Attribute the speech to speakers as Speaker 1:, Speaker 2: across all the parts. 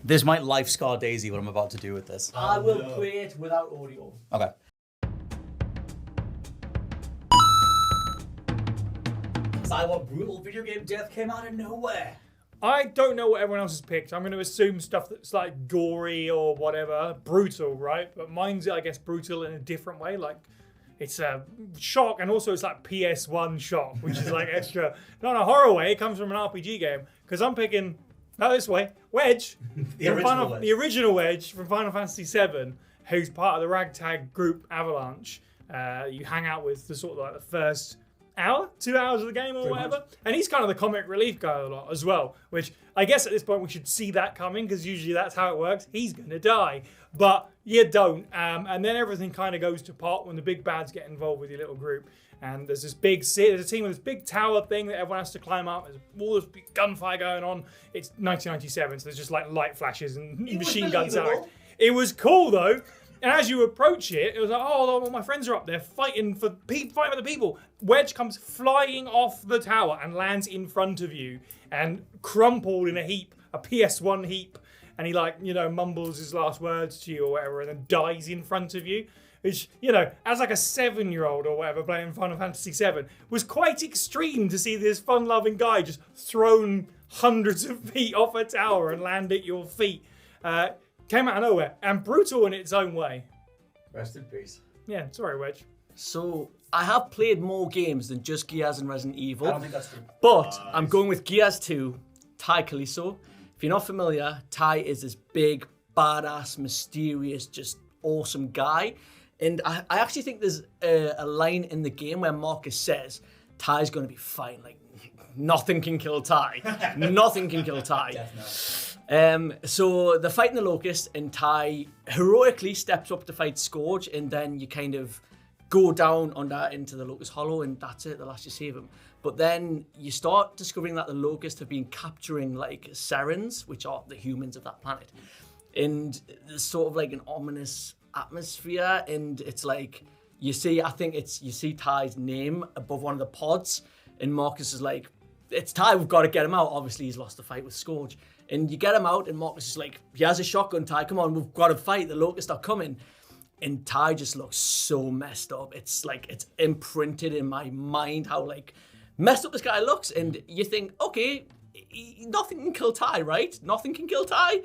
Speaker 1: This might life scar Daisy what I'm about to do with this.
Speaker 2: I will play it without audio.
Speaker 1: Okay. What brutal video game death came out of nowhere.
Speaker 3: I don't know what everyone else has picked. I'm going to assume stuff that's like gory or whatever, brutal, right? But mine's, I guess, brutal in a different way. Like, it's a shock, and also it's like PS1 shock, which is like extra, not a horror way. It comes from an RPG game. Because I'm picking, not this way, Wedge.
Speaker 1: The
Speaker 3: original Wedge from Final Fantasy VII, who's part of the ragtag group Avalanche. You hang out with the sort of like the first hour, 2 hours of the game or whatever. And he's kind of the comic relief guy a lot as well, which I guess at this point we should see that coming, because usually that's how it works. He's going to die. But you don't. And then everything kind of goes to pot when the big bads get involved with your little group. And there's a team with this big tower thing that everyone has to climb up. There's all this big gunfire going on. It's 1997, so there's just like light flashes and machine guns out. It was cool though. And as you approach it, it was like, oh, all my friends are up there fighting for the people. Wedge comes flying off the tower and lands in front of you and crumpled in a heap, a PS1 heap. And he mumbles his last words to you or whatever and then dies in front of you. Which, as like a 7-year-old or whatever playing Final Fantasy VII, was quite extreme to see this fun-loving guy just thrown hundreds of feet off a tower and land at your feet. Came out of nowhere, and brutal in its own way.
Speaker 1: Rest in peace.
Speaker 3: Yeah, sorry, Wedge.
Speaker 2: So, I have played more games than just Gears and Resident Evil.
Speaker 1: I don't think that's true.
Speaker 2: But I'm going with Gears 2, Ty Kaliso. If you're not familiar, Ty is this big, badass, mysterious, just awesome guy. And I actually think there's a line in the game where Marcus says, Ty's going to be fine. Like, nothing can kill Ty. Nothing can kill Ty.
Speaker 1: Definitely.
Speaker 2: So they're fighting the Locust, and Ty heroically steps up to fight Scourge, and then you kind of go down into the Locust Hollow, and that's it, the last you save him. But then you start discovering that the Locust have been capturing like Serens, which are the humans of that planet. And there's sort of like an ominous atmosphere, and it's like you see Ty's name above one of the pods, and Marcus is like, it's Ty, we've got to get him out. Obviously he's lost the fight with Scourge. And you get him out, and Marcus is like, he has a shotgun, Ty, come on, we've got to fight, the Locusts are coming. And Ty just looks so messed up. It's like, it's imprinted in my mind how like messed up this guy looks. And you think, okay, nothing can kill Ty, right? Nothing can kill Ty.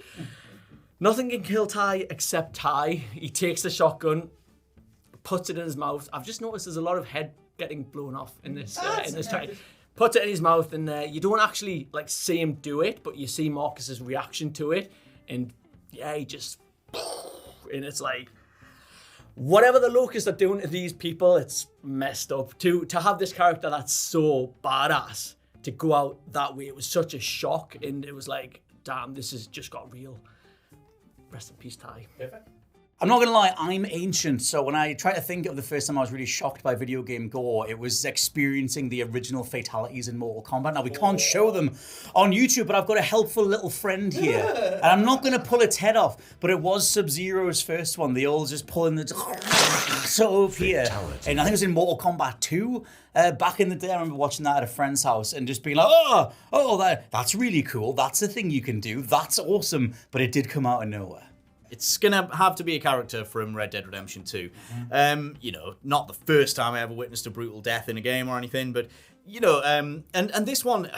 Speaker 2: Nothing can kill Ty except Ty. He takes the shotgun, puts it in his mouth. I've just noticed there's a lot of head getting blown off in this Ty. Puts it in his mouth, and you don't actually like see him do it, but you see Marcus's reaction to it, and yeah, he just, and it's like, whatever the Locusts are doing to these people, it's messed up. To have this character that's so badass to go out that way, it was such a shock, and it was like, damn, this has just got real. Rest in peace, Ty.
Speaker 1: Perfect. I'm not going to lie, I'm ancient, so when I try to think of the first time I was really shocked by video game gore, it was experiencing the original fatalities in Mortal Kombat. Now, we can't show them on YouTube, but I've got a helpful little friend here, and I'm not going to pull its head off, but it was Sub-Zero's first one. They all just pulling the... so up here. And I think it was in Mortal Kombat 2. Back in the day, I remember watching that at a friend's house and just being like, that's really cool. That's a thing you can do. That's awesome. But it did come out of nowhere.
Speaker 4: It's gonna have to be a character from Red Dead Redemption 2. Not the first time I ever witnessed a brutal death in a game or anything, but and this one,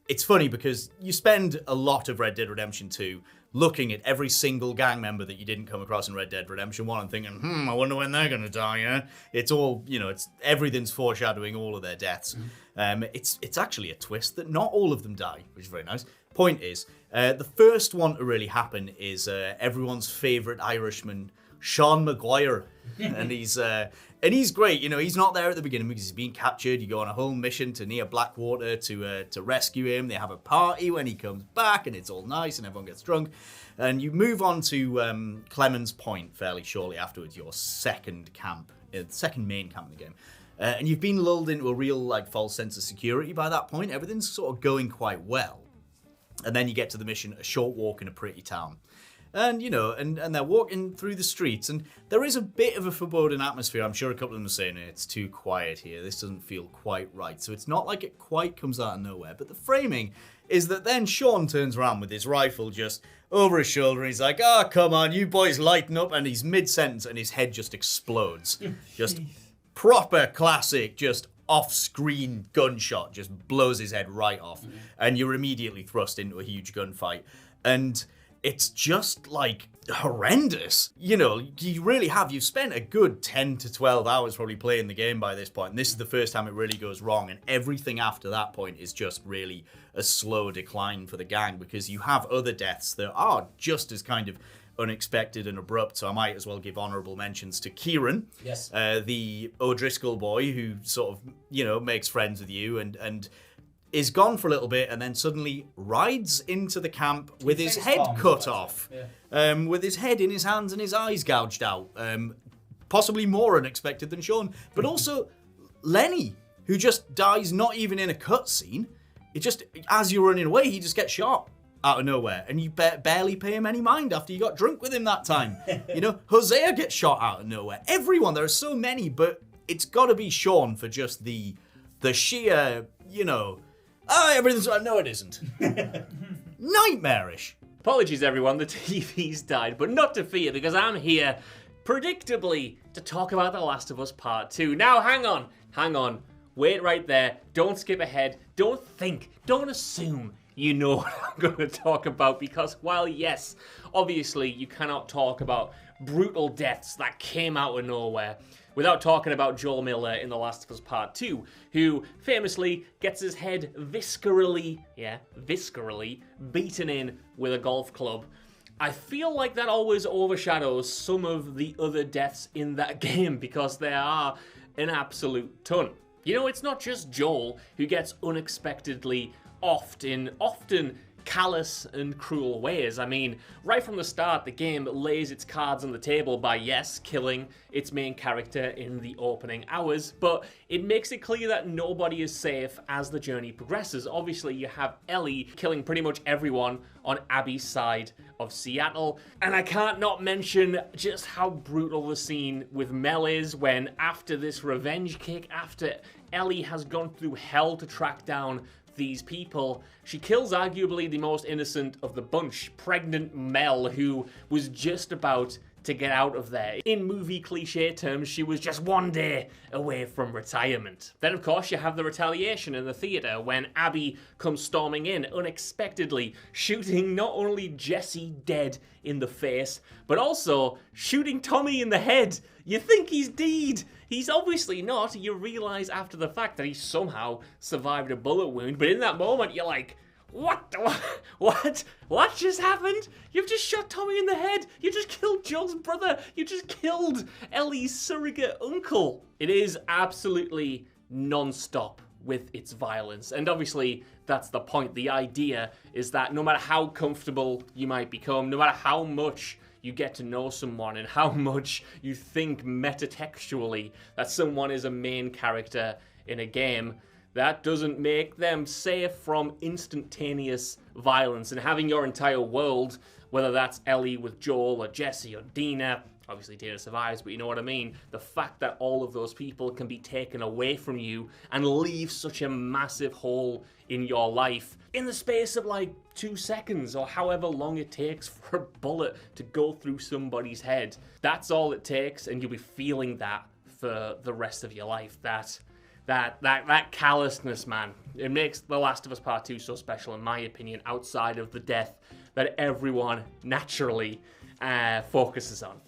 Speaker 4: it's funny because you spend a lot of Red Dead Redemption 2 looking at every single gang member that you didn't come across in Red Dead Redemption 1 and thinking, I wonder when they're gonna die, yeah? It's all, it's everything's foreshadowing all of their deaths. It's actually a twist that not all of them die, which is very nice. Point is, the first one to really happen is everyone's favourite Irishman, Sean Maguire. And he's great. He's not there at the beginning because he's being captured. You go on a whole mission to near Blackwater to rescue him. They have a party when he comes back, and it's all nice, and everyone gets drunk. And you move on to Clemens Point fairly shortly afterwards, your second main camp in the game. And you've been lulled into a real false sense of security by that point. Everything's sort of going quite well. And then you get to the mission, a short walk in a pretty town. And, and they're walking through the streets, and there is a bit of a foreboding atmosphere. I'm sure a couple of them are saying, it's too quiet here. This doesn't feel quite right. So it's not like it quite comes out of nowhere. But the framing is that then Sean turns around with his rifle just over his shoulder and he's like, "Oh, come on, you boys lighten up," and he's mid-sentence and his head just explodes. Just proper classic, just off-screen gunshot, just blows his head right off. And you're immediately thrust into a huge gunfight. And it's just like horrendous. You know, you've spent a good 10 to 12 hours probably playing the game by this point, and this is the first time it really goes wrong, and everything after that point is just really a slow decline for the gang, because you have other deaths that are just as kind of unexpected and abrupt. So I might as well give honorable mentions to Kieran,
Speaker 1: Yes.
Speaker 4: the O'Driscoll boy who sort of, you know, makes friends with you and is gone for a little bit and then suddenly rides into the camp with his head cut off, with his head in his hands and his eyes gouged out. Possibly more unexpected than Sean. But also Lenny, who just dies not even in a cutscene. It just, as you're running away, he just gets shot out of nowhere. And you barely pay him any mind after you got drunk with him that time. You know, Hosea gets shot out of nowhere. Everyone, there are so many, but it's got to be Sean for just the sheer, you know, everything's right. No, it isn't. Nightmarish.
Speaker 5: Apologies, everyone, the TV's died, but not to fear, because I'm here, predictably, to talk about The Last of Us Part 2. Now, hang on. Wait right there. Don't skip ahead. Don't think. Don't assume you know what I'm going to talk about, because while, yes, obviously, you cannot talk about brutal deaths that came out of nowhere without talking about Joel Miller in The Last of Us Part 2, who famously gets his head viscerally beaten in with a golf club. I feel like that always overshadows some of the other deaths in that game, because there are an absolute ton. You know, it's not just Joel who gets unexpectedly offed in often callous and cruel ways. I mean, right from the start, the game lays its cards on the table by, yes, killing its main character in the opening hours, but it makes it clear that nobody is safe as the journey progresses. Obviously, you have Ellie killing pretty much everyone on Abby's side of Seattle, and I can't not mention just how brutal the scene with Mel is when, after this revenge kick, after Ellie has gone through hell to track down these people, she kills arguably the most innocent of the bunch, pregnant Mel, who was just about to get out of there. In movie cliche terms, she was just one day away from retirement. Then, of course, you have the retaliation in the theater when Abby comes storming in unexpectedly, shooting not only Jesse dead in the face, but also shooting Tommy in the head. You think he's dead. He's obviously not. You realize after the fact that he somehow survived a bullet wound, but in that moment, you're like, What just happened? You've just shot Tommy in the head. You just killed Joel's brother. You just killed Ellie's surrogate uncle. It is absolutely non-stop with its violence. And obviously, that's the point. The idea is that no matter how comfortable you might become, no matter how much you get to know someone and how much you think metatextually that someone is a main character in a game, that doesn't make them safe from instantaneous violence. And having your entire world, whether that's Ellie with Joel or Jesse or Dina, obviously Dina survives, but you know what I mean, the fact that all of those people can be taken away from you and leave such a massive hole in your life in the space of like 2 seconds or however long it takes for a bullet to go through somebody's head. That's all it takes, and you'll be feeling that for the rest of your life. That callousness, man. It makes The Last of Us Part 2 so special, in my opinion, outside of the death that everyone naturally focuses on.